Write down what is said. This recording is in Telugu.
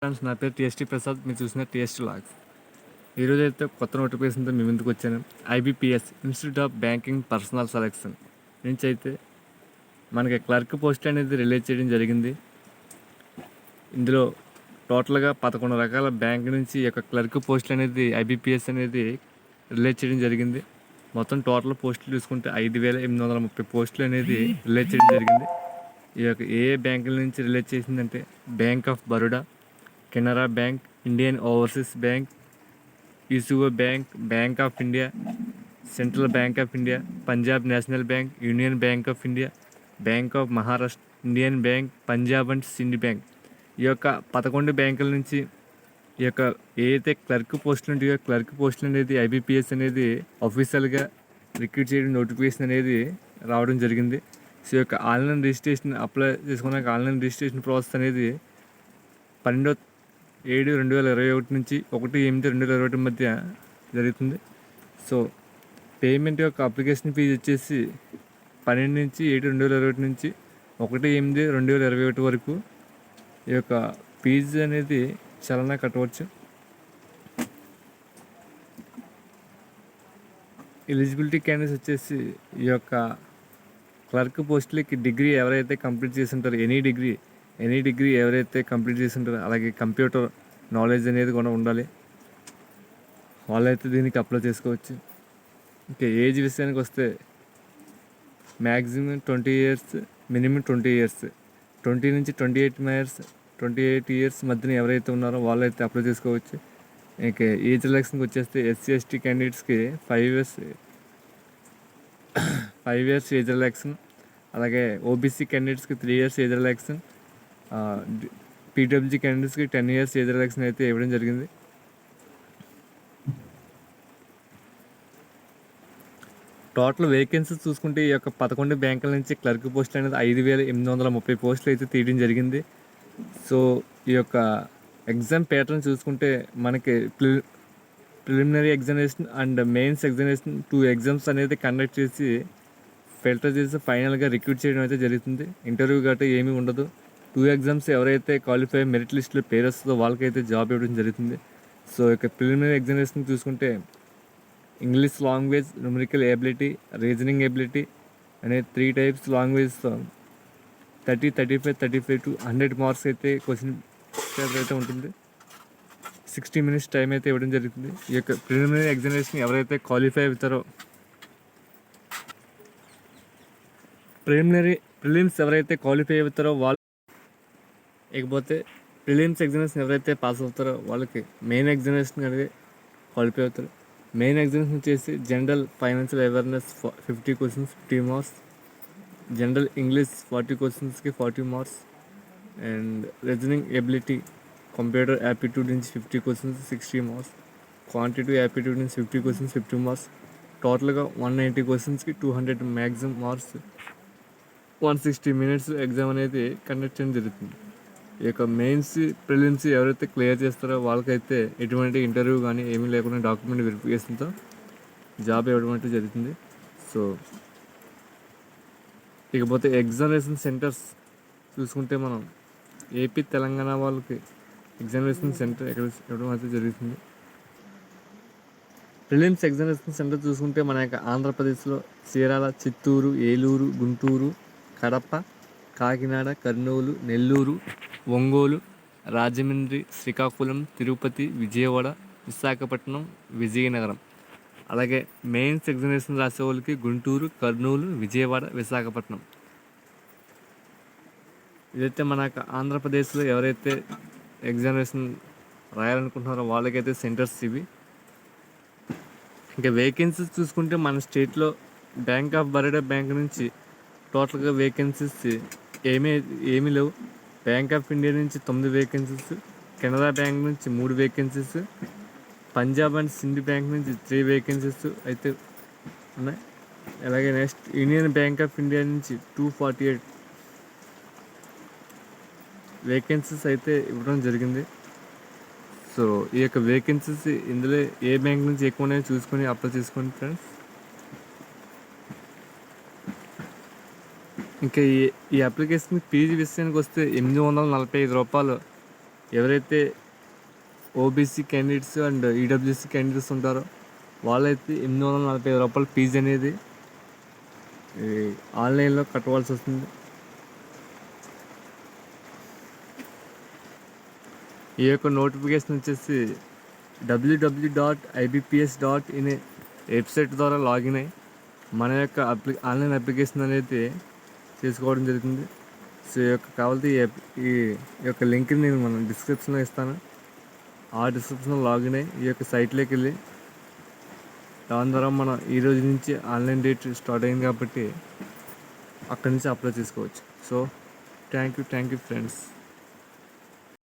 ఫ్రెండ్స్, నా పేరు టీఎస్టీ ప్రసాద్. మీరు చూసిన టీఎస్టీ లాగ్స్. ఈరోజు అయితే కొత్త నోటిఫికేషన్తో మీ ముందుకు వచ్చాను. IBPS institute of banking personal selection నుంచి అయితే మనకి క్లర్క్ పోస్ట్ అనేది రిలీజ్ చేయడం జరిగింది. ఇందులో టోటల్గా 11 రకాల బ్యాంక్ నుంచి ఈ యొక్క క్లర్క్ పోస్టులు అనేది ఐబీపీఎస్ అనేది రిలీజ్ చేయడం జరిగింది. మొత్తం టోటల్ పోస్టులు చూసుకుంటే 5,830 పోస్టులు అనేది రిలీజ్ చేయడం జరిగింది. ఈ యొక్క ఏ బ్యాంకుల నుంచి రిలీజ్ చేసిందంటే Bank of Baroda, Canara Bank, Indian Overseas Bank, UCO Bank, Bank of India, Central Bank of India, Punjab National Bank, Union Bank of India, Bank of Maharashtra, Indian Bank, Punjab and Sindh Bank. ఈ యొక్క 11 బ్యాంకుల నుంచి ఈ యొక్క ఏదైతే క్లర్క్ పోస్టులు ఉంటాయో క్లర్క్ పోస్టులు అనేది ఐబీపీఎస్ అనేది అఫీషియల్గా రిక్రూట్ చేయడం నోటిఫికేషన్ అనేది రావడం జరిగింది. సో ఈ యొక్క ఆన్లైన్ రిజిస్ట్రేషన్ అప్లై చేసుకున్నాక ఆన్లైన్ రిజిస్ట్రేషన్ ప్రాసెస్ అనేది 12/7/2021 నుంచి 1/8/2021 మధ్య జరుగుతుంది. సో పేమెంట్ యొక్క అప్లికేషన్ ఫీజు వచ్చేసి 12/7/2021 నుంచి 1/8/2021 వరకు ఈ యొక్క ఫీజు అనేది చలనా కట్టవచ్చు. ఎలిజిబిలిటీ క్యాండిడేట్స్ వచ్చేసి ఈ యొక్క క్లర్క్ పోస్టులకి డిగ్రీ ఎవరైతే కంప్లీట్ చేసి ఉంటారో ఎనీ డిగ్రీ ఎవరైతే కంప్లీట్ చేసి ఉంటారో అలాగే కంప్యూటర్ నాలెడ్జ్ అనేది కూడా ఉండాలి. వాళ్ళైతే దీనికి అప్లై చేసుకోవచ్చు. ఇంకా ఏజ్ విషయానికి వస్తే మ్యాక్సిమం 20 ఇయర్స్, మినిమం 20 ఇయర్స్, 20 నుంచి 28 ఇయర్స్ మధ్యన ఎవరైతే ఉన్నారో వాళ్ళైతే అప్లై చేసుకోవచ్చు. ఇంకా ఏజ్ రిలాక్సింగ్కి వచ్చేస్తే SC/ST క్యాండిడేట్స్కి 5 ఇయర్స్ ఏజ్ రిలాక్సింగ్, అలాగే ఓబీసీ క్యాండిడేట్స్కి 3 ఇయర్స్ ఏజ్ రిలాక్సింగ్, పీడబ్ల్యూజీ క్యాండిడేట్స్కి 10 ఇయర్స్ ఏజ్ రిలాక్సింగ్ అయితే ఇవ్వడం జరిగింది. టోటల్ వేకెన్సీస్ చూసుకుంటే ఈ యొక్క 11 బ్యాంకుల నుంచి క్లర్క్ పోస్టులు అనేది 5,830 పోస్టులు అయితే తీయడం జరిగింది. సో ఈ యొక్క ఎగ్జామ్ ప్యాటర్న్ చూసుకుంటే మనకి preliminary examination and mains examination 2 exams అనేది కండక్ట్ చేసి ఫిల్టర్ చేసి ఫైనల్గా రిక్రూట్ చేయడం అయితే జరుగుతుంది. ఇంటర్వ్యూ గట్రా ఏమీ ఉండదు. 2 ఎగ్జామ్స్ ఎవరైతే క్వాలిఫై మెరిట్ లిస్ట్లో పేరు వస్తుందో వాళ్ళకైతే జాబ్ ఇవ్వడం జరుగుతుంది. సో ఇక ప్రిలిమినరీ ఎగ్జామినేషన్ చూసుకుంటే English language, numerical ability, reasoning ability అనే 3 టైప్స్ లాంగ్వేజ్తో 30, 35, 35 to 100 మార్క్స్ అయితే క్వశ్చన్ పేపర్ అయితే ఉంటుంది. 60 minutes టైం అయితే ఇవ్వడం జరుగుతుంది. ఈ యొక్క ప్రిలిమినరీ ఎగ్జామినేషన్ ఎవరైతే క్వాలిఫై అవుతారో ప్రిలిమ్స్ ఎవరైతే క్వాలిఫై అవుతారో వాళ్ళు, ఇకపోతే ప్రిలిమ్స్ ఎగ్జామినేషన్ ఎవరైతే పాస్ అవుతారో వాళ్ళకి మెయిన్ ఎగ్జామినేషన్ అనేది క్వాలిఫై అవుతారు. మెయిన్ ఎగ్జామినేషన్ వచ్చేసి general financial awareness 50 questions 50 marks, general English 40 క్వశ్చన్స్కి 40 marks, and reasoning ability computer aptitude నుంచి 50 క్వశ్చన్స్ 60 మార్క్స్, క్వాంటిటివ్ యాప్టిట్యూడ్ నుంచి 50 క్వశ్చన్స్ 50 మార్క్స్, టోటల్గా 190 క్వశ్చన్స్కి 200 మ్యాక్సిమం మార్క్స్, 160 minutes ఎగ్జామ్ అనేది కండక్ట్ చేయడం జరుగుతుంది. ఈ యొక్క మెయిన్స్ ప్రిలిమ్స్ ఎవరైతే క్లియర్ చేస్తారో వాళ్ళకైతే ఎటువంటి ఇంటర్వ్యూ కానీ ఏమీ లేకుండా డాక్యుమెంట్ వెరిఫికేషన్తో జాబ్ ఇవ్వడం అంటే జరుగుతుంది. సో ఇకపోతే ఎగ్జామినేషన్ సెంటర్స్ చూసుకుంటే మనం ఏపీ, తెలంగాణ వాళ్ళకి ఎగ్జామినేషన్ సెంటర్ ఎక్కడ ఇవ్వడం అయితే జరుగుతుంది. ప్రిలిమ్స్ ఎగ్జామినేషన్ సెంటర్ చూసుకుంటే మన యొక్క ఆంధ్రప్రదేశ్లో చీరాల, చిత్తూరు, ఏలూరు, గుంటూరు, కడప, కాకినాడ, కర్నూలు, నెల్లూరు, ఒంగోలు, రాజమండ్రి, శ్రీకాకుళం, తిరుపతి, విజయవాడ, విశాఖపట్నం, విజయనగరం, అలాగే మెయిన్స్ ఎగ్జామినేషన్ రాసే వాళ్ళకి గుంటూరు, కర్నూలు, విజయవాడ, విశాఖపట్నం. ఇదైతే మన ఆంధ్రప్రదేశ్లో ఎవరైతే ఎగ్జామినేషన్ రాయాలనుకుంటున్నారో వాళ్ళకైతే సెంటర్స్ ఇవి. ఇంకా వేకెన్సీస్ చూసుకుంటే మన స్టేట్లో బ్యాంక్ ఆఫ్ బరోడా బ్యాంక్ నుంచి టోటల్గా వేకెన్సీస్ ఏమీ లేవు. బ్యాంక్ ఆఫ్ ఇండియా నుంచి 9 వేకెన్సీస్, కెనరా బ్యాంక్ నుంచి 3 vacancies, Punjab and Sindh bank నుంచి 3 వేకెన్సీస్ అయితే ఉన్నాయి. అలాగే next union Bank of India నుంచి 248 వేకెన్సీస్ అయితే ఇవ్వడం జరిగింది. సో ఈ యొక్క వేకెన్సీస్ ఇందులో ఏ బ్యాంక్ నుంచి ఎక్కువనే చూసుకొని అప్లై చేసుకోండి ఫ్రెండ్స్. ఇంకా ఈ అప్లికేషన్ ఫీజు విషయానికి వస్తే 845 రూపాయలు ఎవరైతే OBC candidates and EWC candidates ఉంటారో వాళ్ళైతే రూ. 845 ఫీజు అనేది ఆన్లైన్లో కట్టవలసి వస్తుంది. ఈ యొక్క నోటిఫికేషన్ వచ్చేసి www.ibps.in వెబ్సైట్ ద్వారా లాగిన్ అయ్యి మన యొక్క ఆన్లైన్ అప్లికేషన్ అనేది చేసుకోవడం జరుగుతుంది. సో ఈ యొక్క కావాలంటే ఈ యొక్క లింక్ని నేను మన డిస్క్రిప్షన్లో ఇస్తాను. ఆ డిస్క్రిప్షన్లో లాగిన్ అయ్యి ఈ యొక్క సైట్లోకి వెళ్ళి దాని ద్వారా మనం ఈ రోజు నుంచి ఆన్లైన్ డేట్ స్టార్ట్ అయింది కాబట్టి అక్కడి నుంచి అప్లై చేసుకోవచ్చు. So thank you friends.